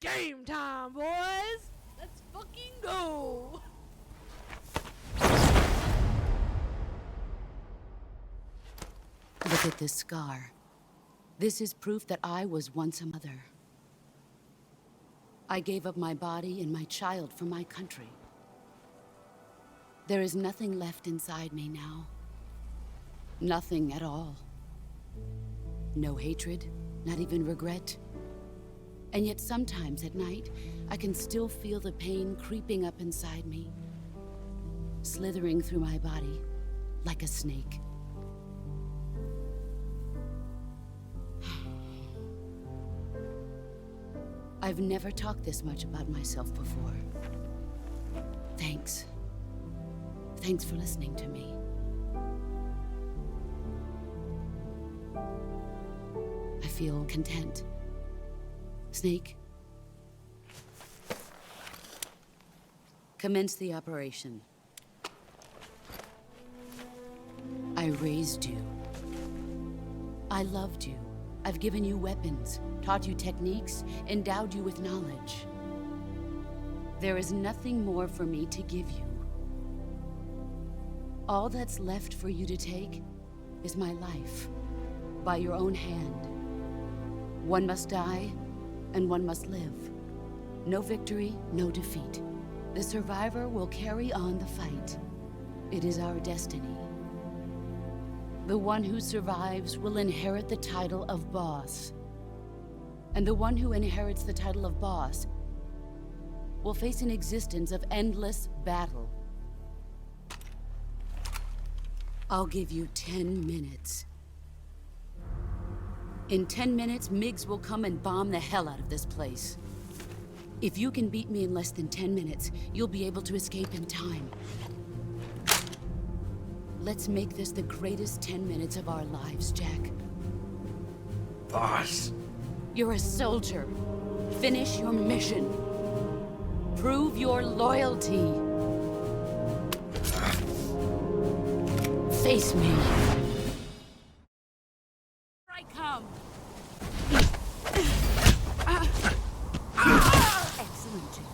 Game time, boys! Let's fucking go! Look at this scar. This is proof that I was once a mother. I gave up my body and my child for my country. There is nothing left inside me now. Nothing at all. No hatred, not even regret. And yet sometimes at night, I can still feel the pain creeping up inside me, slithering through my body like a snake. I've never talked this much about myself before. Thanks. Thanks for listening to me. I feel content. Snake, commence the operation. I raised you. I loved you. I've given you weapons, taught you techniques, endowed you with knowledge. There is nothing more for me to give you. All that's left for you to take is my life, by your own hand. One must die, and one must live. No victory, no defeat. The survivor will carry on the fight. It is our destiny. The one who survives will inherit the title of boss. And the one who inherits the title of boss will face an existence of endless battle. I'll give you 10 minutes. In 10 minutes, MiGs will come and bomb the hell out of this place. If you can beat me in less than 10 minutes, you'll be able to escape in time. Let's make this the greatest 10 minutes of our lives, Jack. Boss. You're a soldier. Finish your mission. Prove your loyalty. Face me. I come. Excellent, Jack.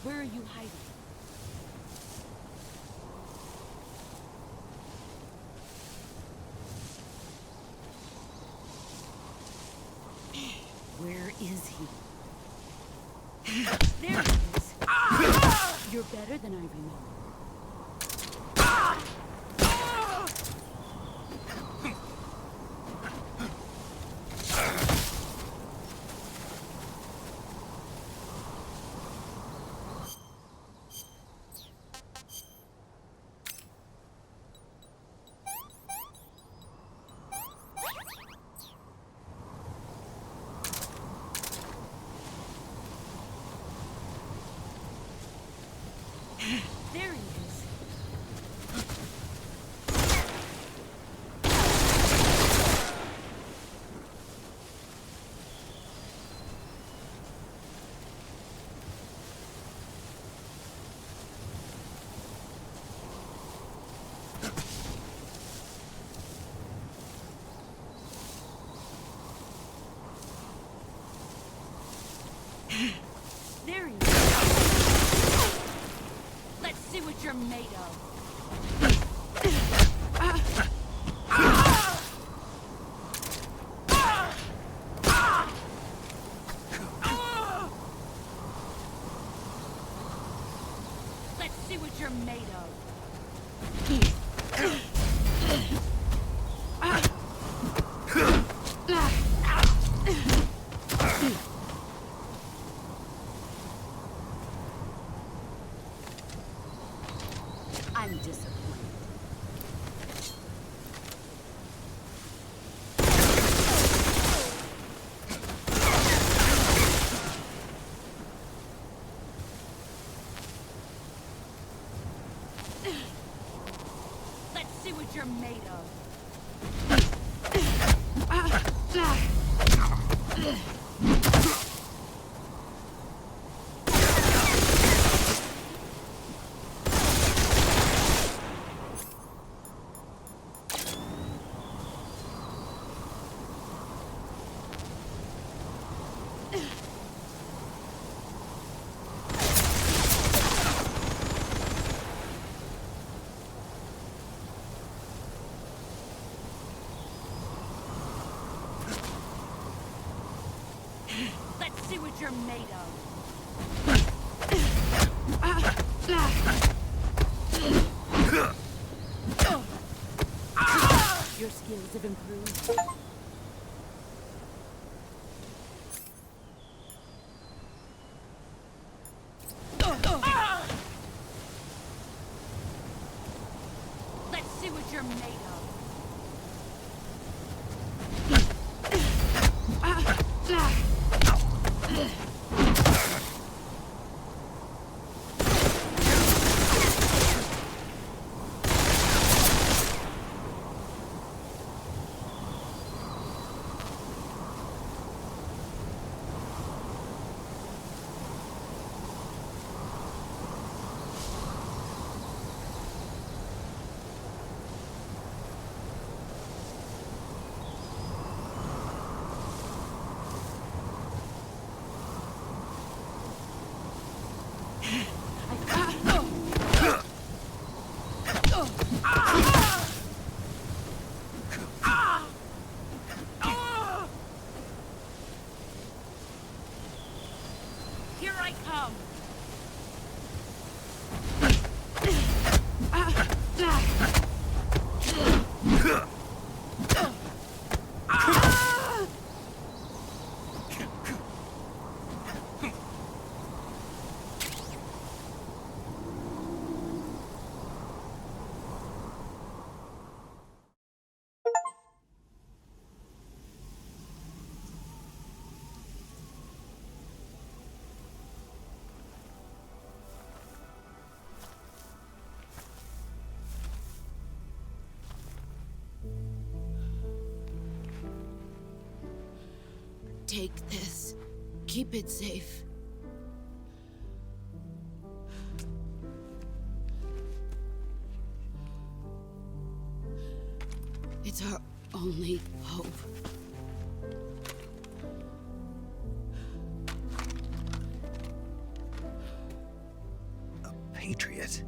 Where are you hiding? Where is he? There he is. You're better than I remember. There he is. There he is. Let's see what you're made of. Let's see what you're made of. I'm disappointed. what you're made of. Let's see what you're made of. Your skills have improved. Let's see what you're made of. Here I come. Take this. Keep it safe. It's our only hope. A patriot?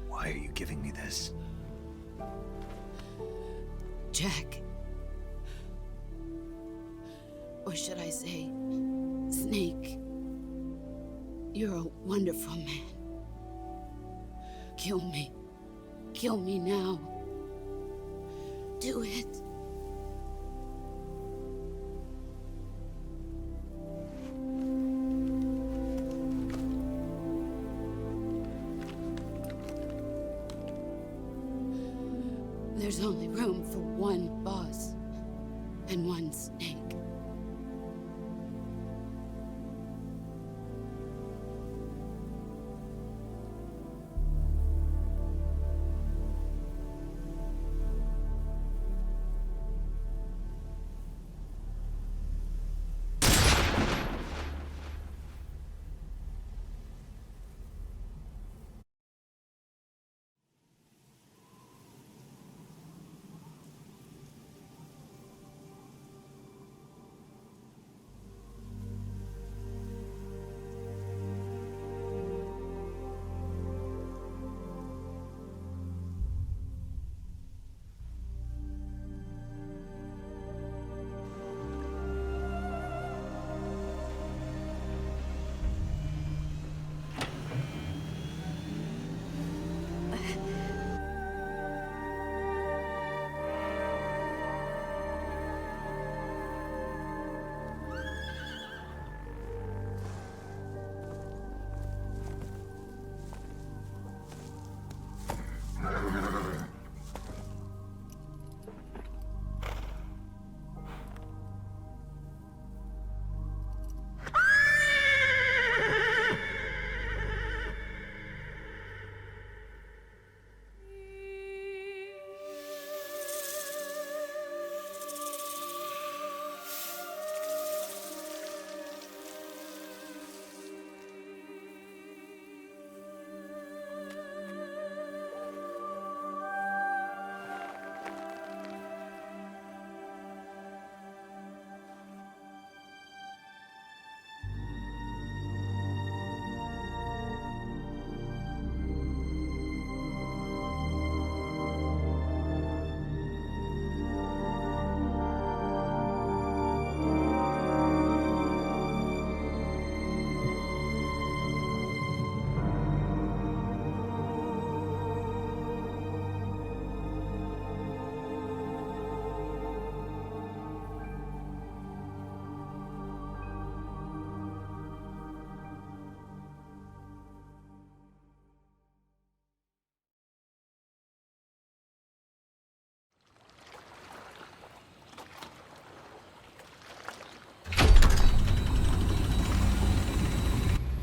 Why are you giving me this? Jack. Or should I say, Snake? You're a wonderful man. Kill me. Kill me now. Do it. There's only room for one boss and one snake.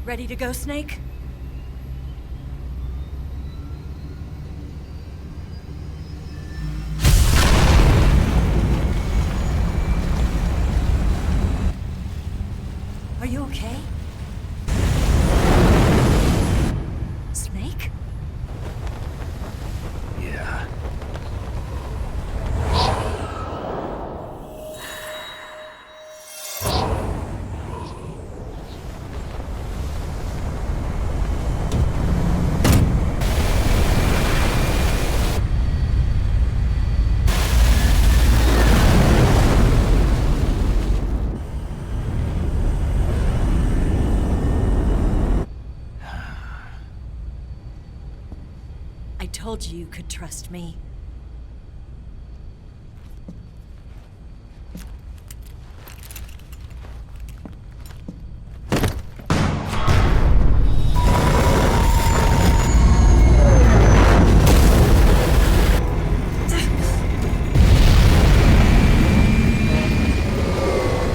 Ready to go, Snake? Are you okay? Snake? Yeah. I told you you could trust me.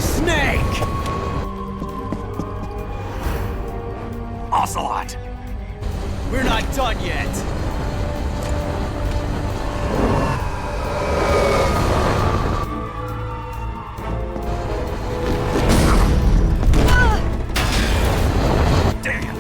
Snake! Ocelot! We're not done yet! Damn!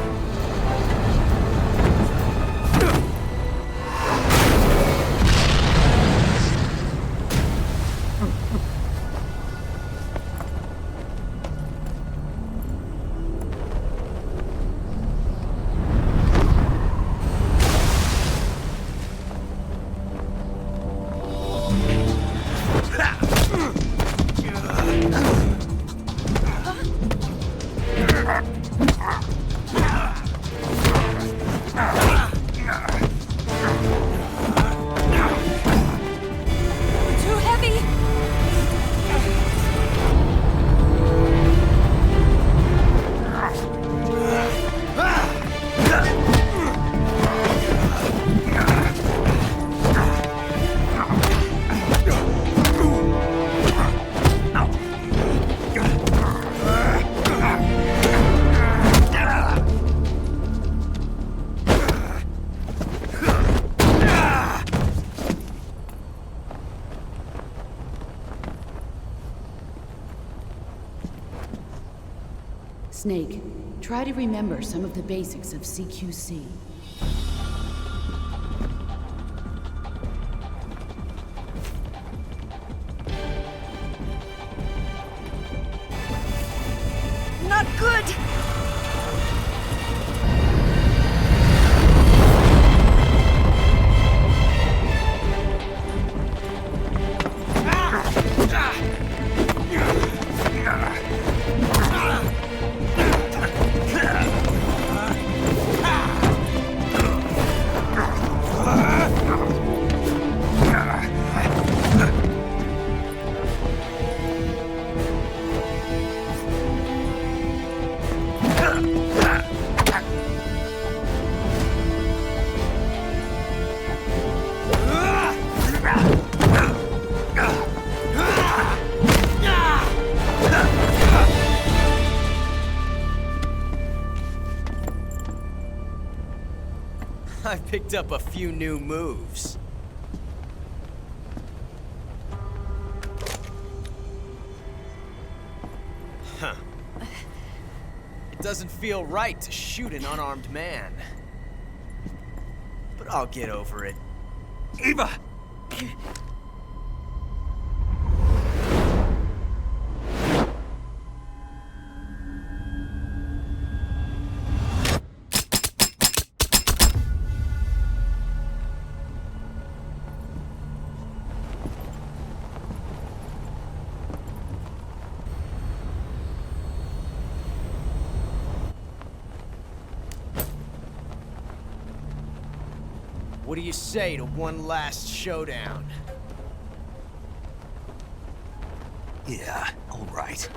Too heavy! Snake, try to remember some of the basics of CQC. Not good! I picked up a few new moves. Huh. It doesn't feel right to shoot an unarmed man. But I'll get over it. Eva! What do you say to one last showdown? Yeah, all right.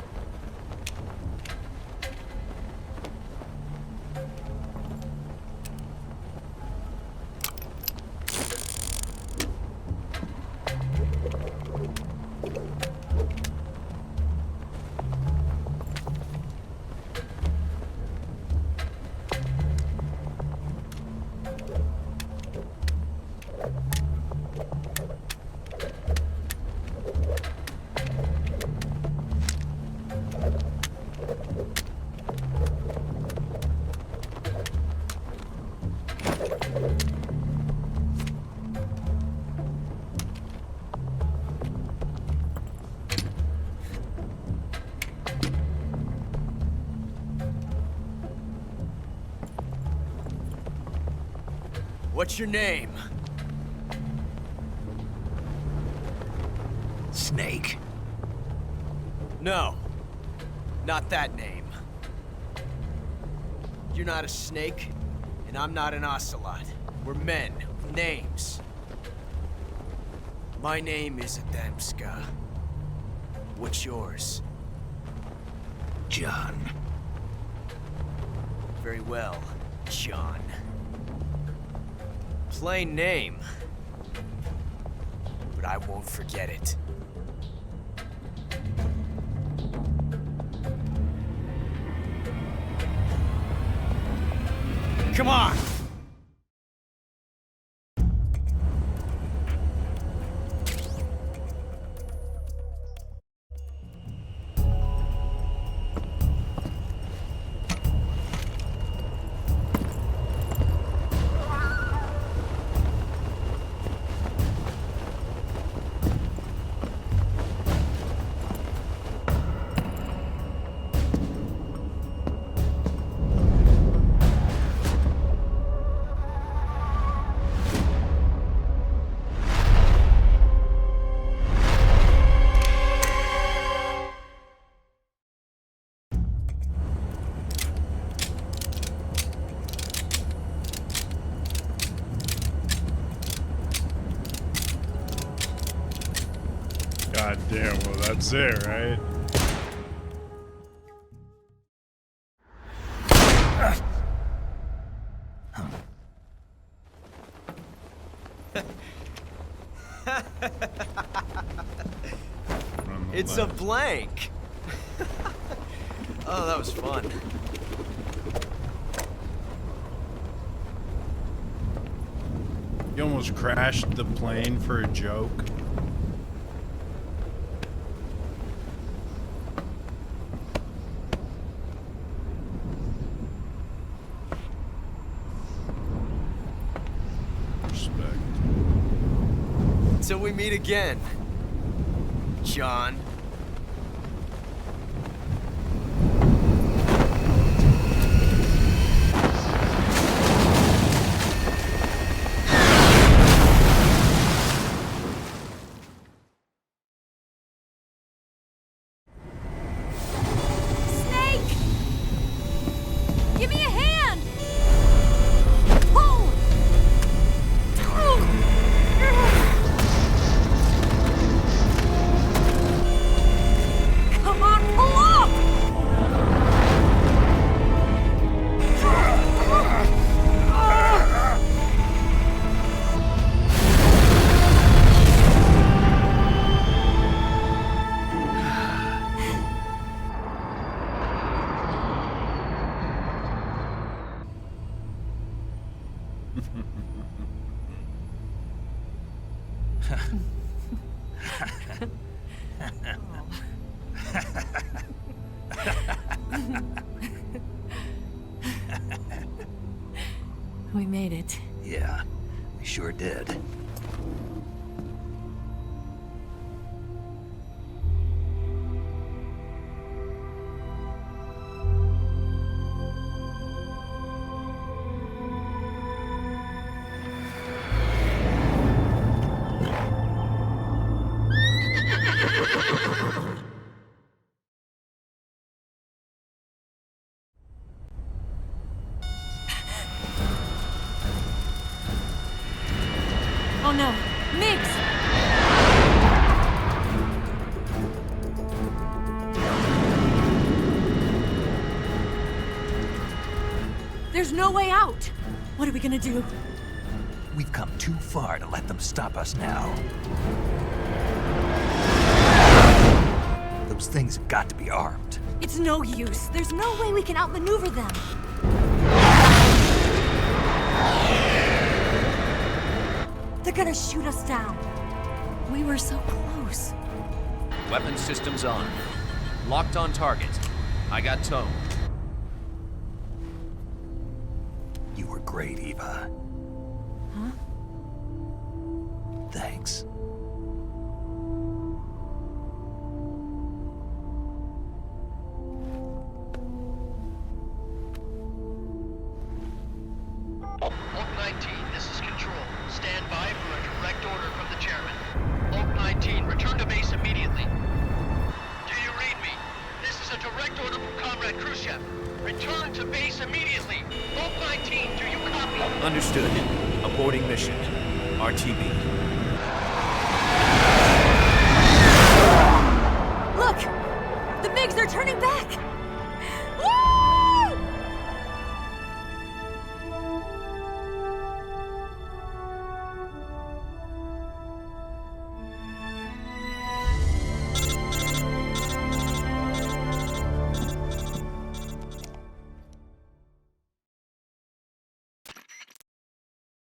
What's your name? Snake. No. Not that name. You're not a snake, and I'm not an Ocelot. We're men with names. My name is Adamska. What's yours? John. Very well, John. Plain name. But I won't forget it. Come on! God damn, well that's it, right? It's a blank. Oh, that was fun. You almost crashed the plane for a joke. Respect. Till we meet again, John. Snake! Give me a hand! Pull! Come on, pull up! We made it. Yeah, we sure did. Oh no, Mix! There's no way out! What are we gonna do? We've come too far to let them stop us now. Those things have got to be armed. It's no use. There's no way we can outmaneuver them. They're gonna shoot us down. We were so close. Weapon systems on. Locked on target. I got tone. You were great, Eva. Huh? Thanks. Block 19, this is Return to base immediately. Vault 19, do you copy? Understood. Aborting mission. RTB. Look! The MiGs are turning back! Woo!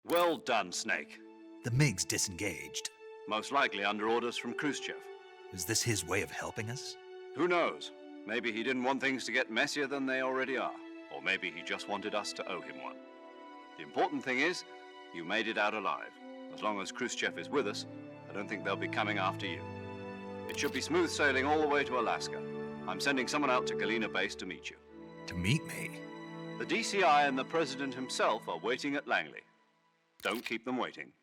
Well done, Snake. The MiG's disengaged. Most likely under orders from Khrushchev. Is this his way of helping us? Who knows? Maybe he didn't want things to get messier than they already are. Or maybe he just wanted us to owe him one. The important thing is, you made it out alive. As long as Khrushchev is with us, I don't think they'll be coming after you. It should be smooth sailing all the way to Alaska. I'm sending someone out to Galena Base to meet you. To meet me? The DCI and the President himself are waiting at Langley. Don't keep them waiting.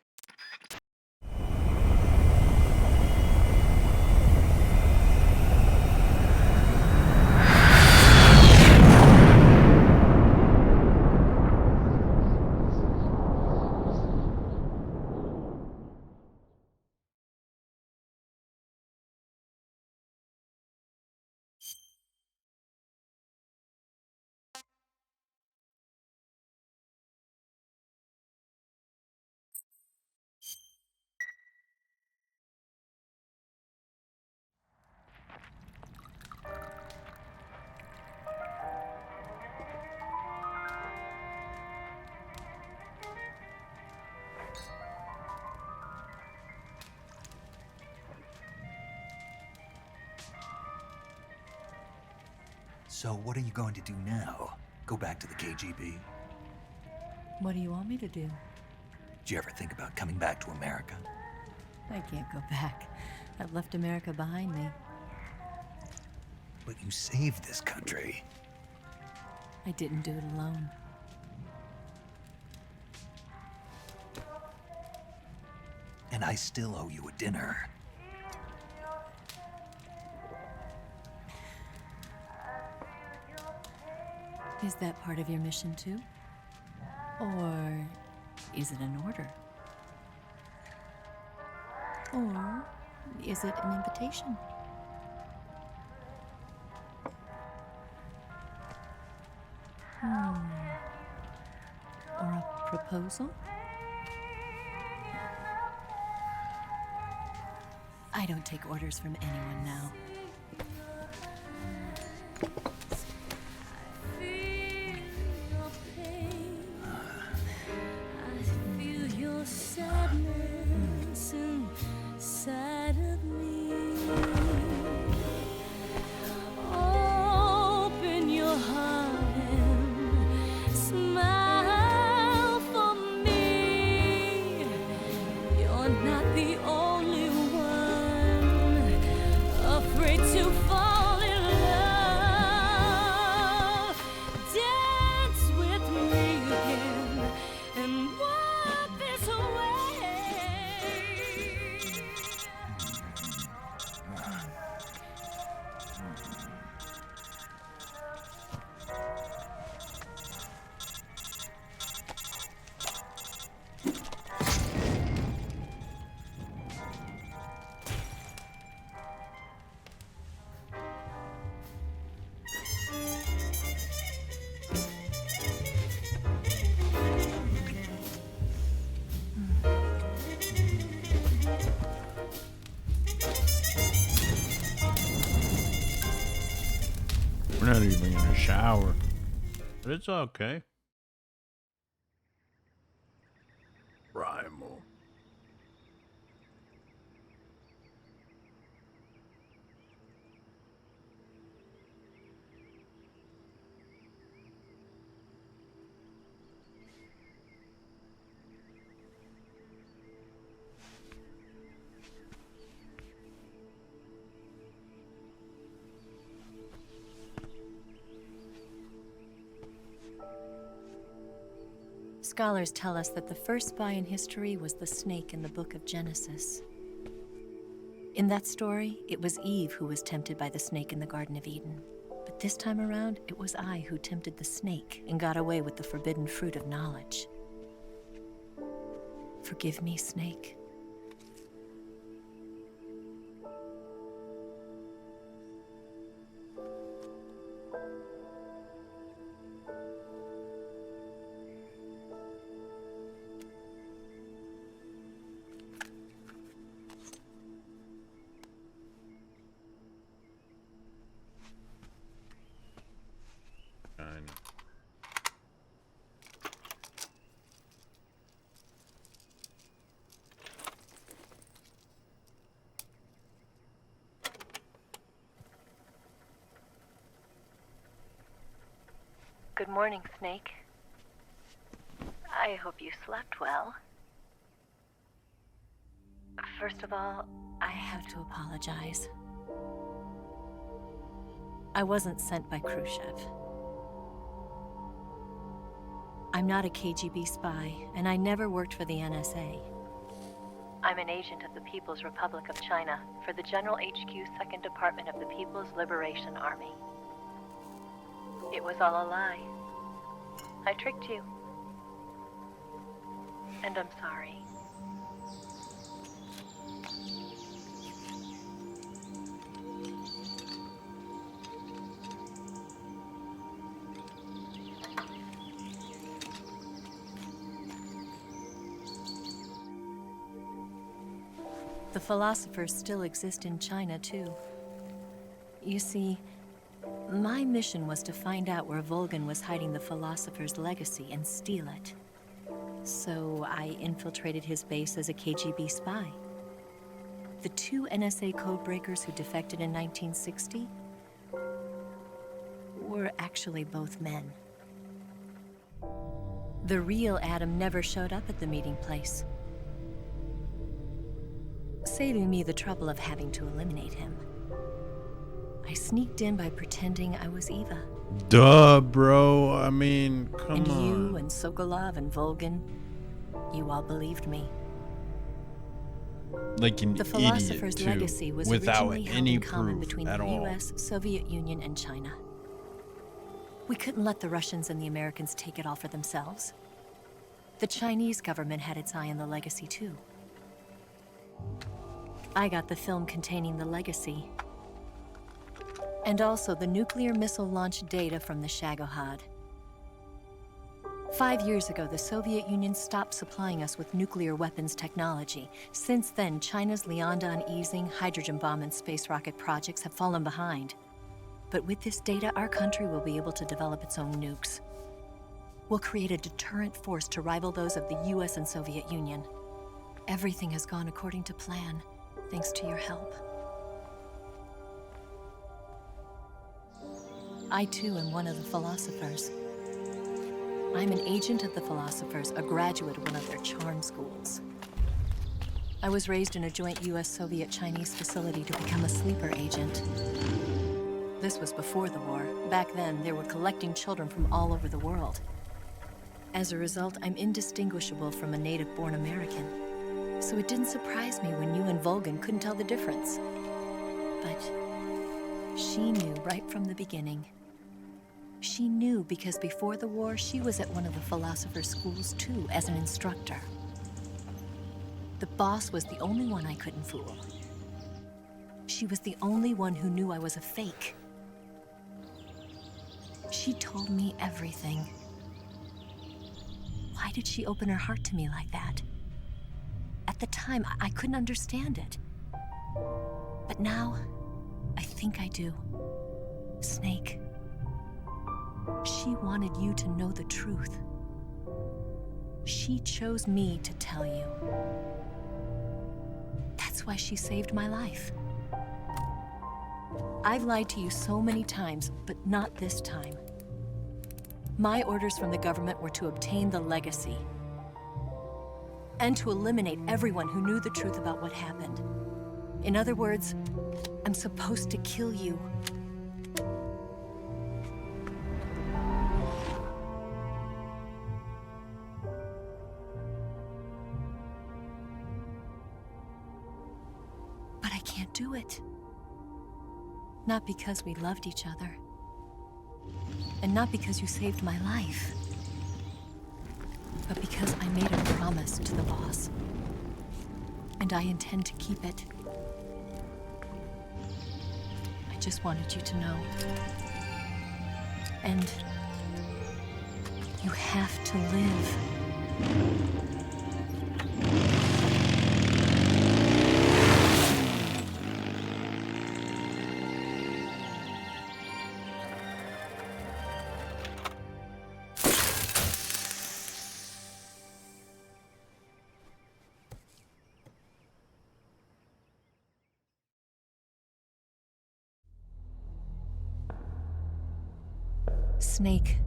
So what are you going to do now? Go back to the KGB? What do you want me to do? Did you ever think about coming back to America? I can't go back. I've left America behind me. But you saved this country. I didn't do it alone. And I still owe you a dinner. Is that part of your mission too? Or is it an order? Or is it an invitation? Or a proposal? I don't take orders from anyone now. We're not even in a shower, but it's okay. Primal. Scholars tell us that the first spy in history was the snake in the book of Genesis. In that story, it was Eve who was tempted by the snake in the Garden of Eden. But this time around, it was I who tempted the snake and got away with the forbidden fruit of knowledge. Forgive me, Snake. Fine. Good morning, Snake. I hope you slept well. First of all, I have to apologize. I wasn't sent by Khrushchev. I'm not a KGB spy, and I never worked for the NSA. I'm an agent of the People's Republic of China for the General HQ 2nd Department of the People's Liberation Army. It was all a lie. I tricked you. And I'm sorry. The philosophers still exist in China, too. You see, my mission was to find out where Volgan was hiding the philosopher's legacy and steal it. So I infiltrated his base as a KGB spy. The 2 NSA codebreakers who defected in 1960 were actually both men. The real Adam never showed up at the meeting place, saving me the trouble of having to eliminate him. I sneaked in by pretending I was Eva. Duh, bro. I mean, come And on. you and Sokolov and Volgan, you all believed me. Like an The idiot, philosopher's too, legacy was without originally held any in common proof between at the all. US, Soviet Union, and China. We couldn't let the Russians and the Americans take it all for themselves. The Chinese government had its eye on the legacy, too. I got the film containing the legacy, and also the nuclear missile launch data from the Shagohod. 5 years ago, the Soviet Union stopped supplying us with nuclear weapons technology. Since then, China's Liaodong easing, hydrogen bomb, and space rocket projects have fallen behind. But with this data, our country will be able to develop its own nukes. We'll create a deterrent force to rival those of the US and Soviet Union. Everything has gone according to plan, thanks to your help. I too am one of the philosophers. I'm an agent of the philosophers, a graduate of one of their charm schools. I was raised in a joint US-Soviet-Chinese facility to become a sleeper agent. This was before the war. Back then, they were collecting children from all over the world. As a result, I'm indistinguishable from a native-born American. So it didn't surprise me when you and Volgan couldn't tell the difference. But she knew right from the beginning. She knew because before the war, she was at one of the philosopher's schools too, as an instructor. The boss was the only one I couldn't fool. She was the only one who knew I was a fake. She told me everything. Why did she open her heart to me like that? At the time, I couldn't understand it. But now, I think I do. Snake. She wanted you to know the truth. She chose me to tell you. That's why she saved my life. I've lied to you so many times, but not this time. My orders from the government were to obtain the legacy and to eliminate everyone who knew the truth about what happened. In other words, I'm supposed to kill you. But I can't do it. Not because we loved each other, And not because you saved my life, but because I made a promise to the boss. And I intend to keep it. I just wanted you to know. And you have to live. Snake,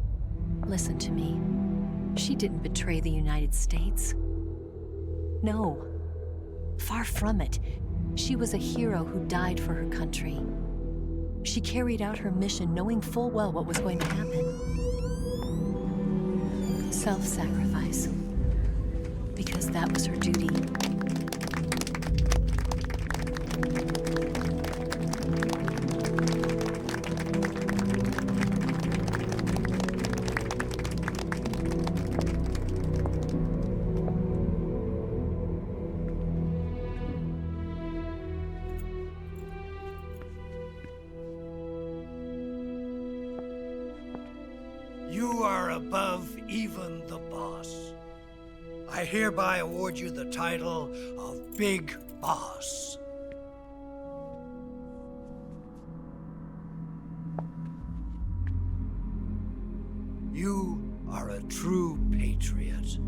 listen to me. She didn't betray the United States. No, far from it. She was a hero who died for her country. She carried out her mission knowing full well what was going to happen. Self-sacrifice. Because that was her duty. You are above even the boss. I hereby award you the title of Big Boss. You are a true patriot.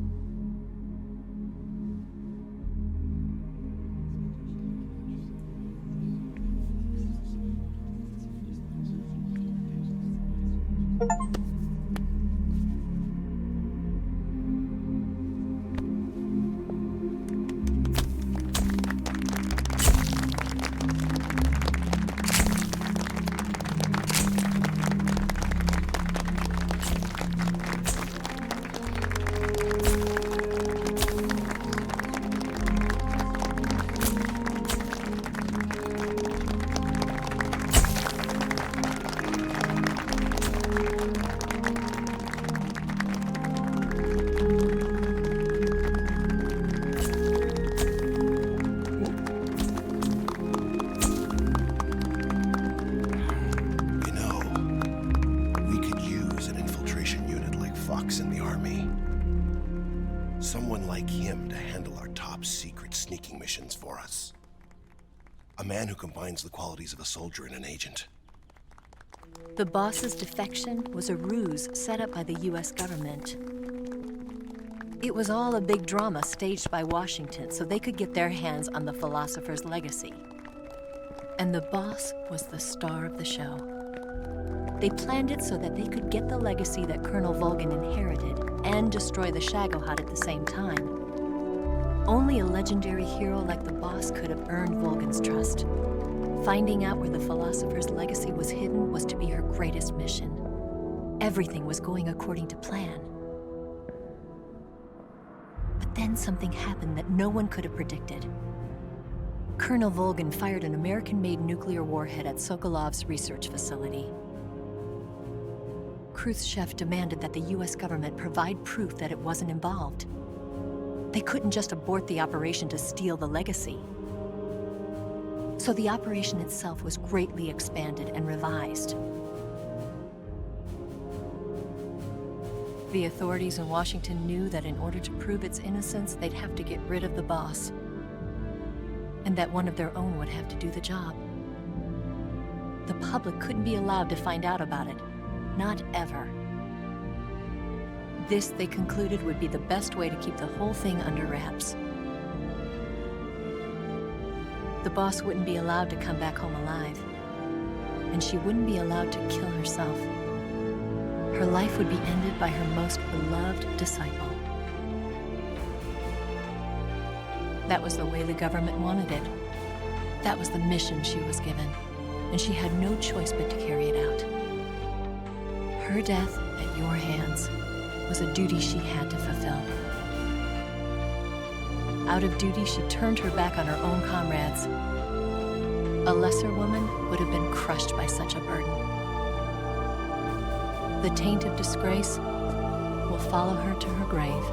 In the army. Someone like him to handle our top secret sneaking missions for us. A man who combines the qualities of a soldier and an agent. The boss's defection was a ruse set up by the US government. It was all a big drama staged by Washington so they could get their hands on the philosopher's legacy. And the boss was the star of the show. They planned it so that they could get the legacy that Colonel Volgin inherited and destroy the Shagohod at the same time. Only a legendary hero like the boss could have earned Volgin's trust. Finding out where the philosopher's legacy was hidden was to be her greatest mission. Everything was going according to plan. But then something happened that no one could have predicted. Colonel Volgin fired an American-made nuclear warhead at Sokolov's research facility. Khrushchev demanded that the US government provide proof that it wasn't involved. They couldn't just abort the operation to steal the legacy. So the operation itself was greatly expanded and revised. The authorities in Washington knew that in order to prove its innocence, they'd have to get rid of the boss. And that one of their own would have to do the job. The public couldn't be allowed to find out about it. Not ever. This, they concluded, would be the best way to keep the whole thing under wraps. The boss wouldn't be allowed to come back home alive. And she wouldn't be allowed to kill herself. Her life would be ended by her most beloved disciple. That was the way the government wanted it. That was the mission she was given. And she had no choice but to carry it out. Her death at your hands was a duty she had to fulfill. Out of duty, she turned her back on her own comrades. A lesser woman would have been crushed by such a burden. The taint of disgrace will follow her to her grave.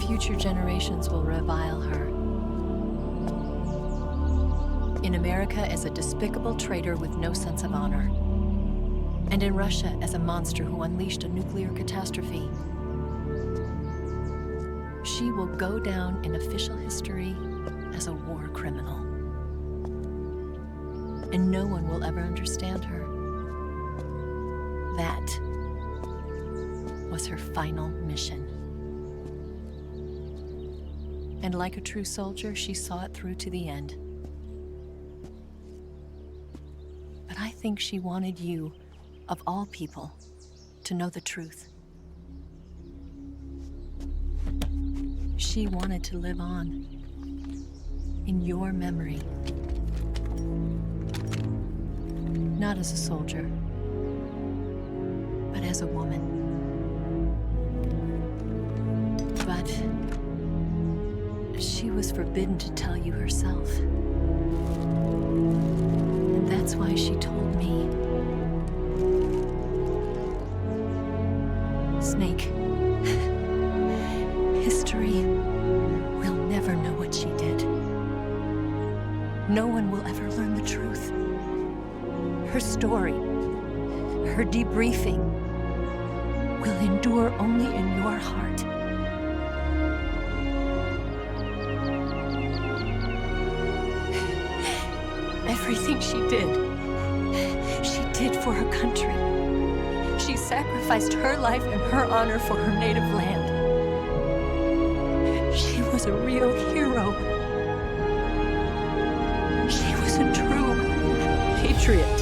Future generations will revile her. In America as a despicable traitor with no sense of honor. And in Russia as a monster who unleashed a nuclear catastrophe. She will go down in official history as a war criminal. And no one will ever understand her. That was her final mission. And like a true soldier, she saw it through to the end. But I think she wanted you, of all people, to know the truth. She wanted to live on in your memory. Not as a soldier, but as a woman. But she was forbidden to tell you herself. And that's why she told me. Snake, history will never know what she did. No one will ever learn the truth. Her story, her debriefing, will endure only in your heart. Everything she did for her country. She sacrificed her life and her honor for her native land. She was a real hero. She was a true patriot.